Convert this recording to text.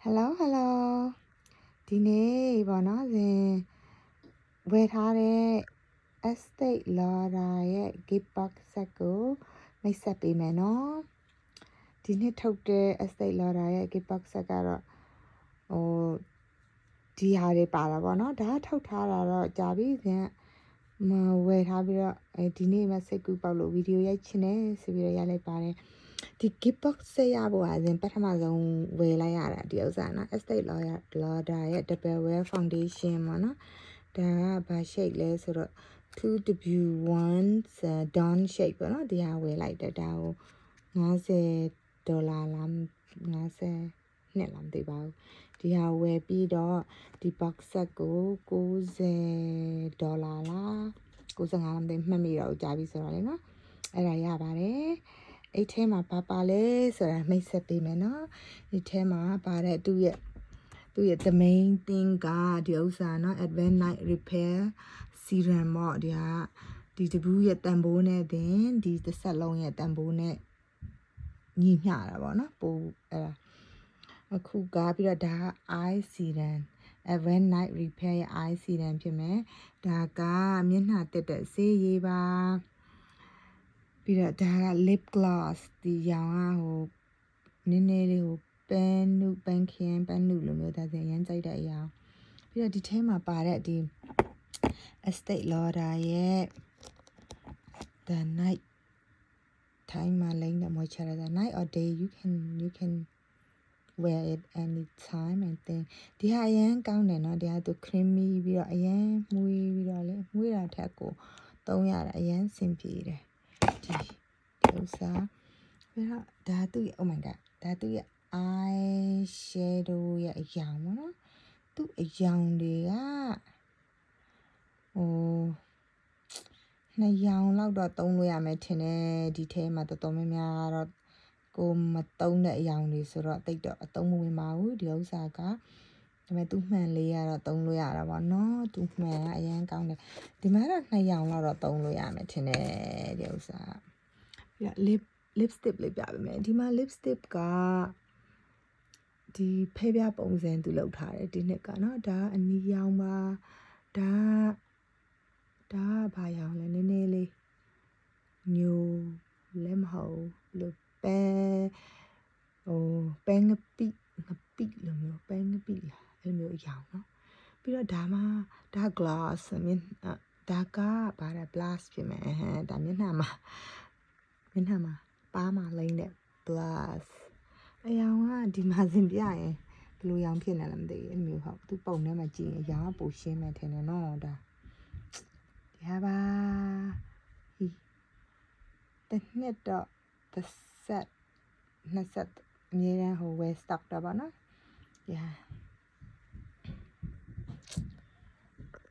Hello Hello ဒီနေ့ပေါ့နော်ဝယ်ထားတဲ့ Estate Lauder ရဲ့ gift box set ကိုမိတ်ဆက်ပေးမယ်နော်ဒီနေ့ထုတ်တဲ့ Estate Lauder ရဲ့ gift box set ကတော့ဒီဟာတွေပါတာပေါ့နော်ဒါထုတ်ထားတာတော့ကြာပြီမဝယ်ထားပြီးတော့ဒီနေ့မှစိတ်ကူးပေါက်လို့ဗီဒီယိုရိုက်ချင်တယ်ဆိုပြီးတော့ရိုက်လိုက်ပါတယ်ဒီ gift box ဆက်ရဖို့ပထမဆုံးဝယ်လိုက်ရတာဒီဥစ္စာနော် Estate Lauder ရဲ့ Double Wear Foundation ပေါ့နော်ဒါကဘာ shade လဲဆိုတော့ 2W1 Dawn shade ပေါ့နော်ဒီဟာဝယ်လိုက်တယ်ဒါကို$50လား50နှစ်လားမသိပါဘူးဒီဟာဝယ်ပြီးတော့ဒီ box set ကို$90လား95လားမသိမှတ်မိတော့ကြာပြီဆိုတော့လေနော်အဲ့ဒါရပါတယ်အဲ့ထဲမှာပါလဲဆိုတာမိတ်ဆက်ပေးမယ်နော်ဒီထဲမှာပါတဲ့သူ့ရဲ့ the main thing ကဒီဥစ္စာနော် Advanced Night Repair Serum ပေါ့ဒီတဘူးရဲ့တန်ဖိုးနဲ့တင်ဒီတစ်ဆက်လုံးရဲ့တန်ဖိုးနဲ့ညီမျှတာပေါ့နော်ပိုအဲ့ဒါအခုကပြီးတော့ဒါက eye serum Advanced Night Repair ရဲ့ eye serum ဖြစ်မယ်ဒါကမျက်နှာတက်တဲ့ဆေးရည်ပါပြီးတော့ဒါက lip gloss ဒီရောင်ကနည်းနည်းလေးပန်းခင်းပန်းနုလိုမျိုးဒါဆိုရမ်းကြိုက်တဲ့အရာပြီးတော့ဒီထဲမှာပါတဲ့ဒီ Estate Lauder ရဲ့ the night time မှာလိမ့်တဲ့ moisturizer night or day you can wear it anytime and then ဒီဟာအရင်ကောင်းတယ်နော်ဒီဟာသူ creamy ပြီးတော့အရင်မွေးပြီးတော့လေမွေးတာထက်ကိုသုံးရတာအရင်စင်ပြေတယ်ဒီဥစားပြီးတော့ဒါသူ့ oh my god ဒါသူ့ရဲ့ eye shadow ရဲ့အရောင်ပေါ့နော်သူ့အရောင်တွေကနှစ်ရောင်လောက်တော့သုံးလို့ရမယ်ထင်တယ်ဒီထဲမှာတော်တော်များများကတော့ကိုမသုံးတဲ့အရောင်တွေဆိုတော့တိတ်တော့အသုံးမဝင်ပါဘူးဒီဥစ္စာကဒါပေမဲ့သူ့မှန်လေးကတော့သုံးလို့ရတာပေါ့နော်သူ့မှန်ကအရင်ကောင်းတယ်ဒီမှာတော့နှစ်ရောင်လောက်တော့သုံးလို့ရမယ်ထင်တယ်ဒီဥစ္စာပြီးတော့ lipstick လေးပြပေးမယ်ဒီမှာ lipstick ကဒီဖဲပြားပုံစံသူလောက်ထားတယ်ဒီနှစ်ကနော်ဒါအနီရောင်ပါဒါဘာရောင်လဲနည်းနည်းလေးညိုလည်းမဟုတ်လို့ပန်းငပိလိုမျိုးပန်းငပိလားအဲ့လိုမျိုးအရောင်နော်ပြီးတော့ဒါ gloss ဒါကဘာလဲ blush ဖြစ်မယ်ဒါမျက်နှာမှာပါးမှာလိမ့်တဲ့ blush အရောင်ကဒီမှာစင်ပြရင်ဘယ်လိုရောင်ဖြစ်နေလဲမသိဘူးအဲ့လိုမျိုးဟုတ်သူပုံထဲမှာကြည့်ရင်အရောင်ကပိုရှင်းမယ်ထင်တယ်နော်ဒါဒီဟာပါတစ်နှစ်တော့တစ်ဆက်နှစ်ဆက်အမြဲတမ်းwest stock တော့ပါနော်ဒီဟာ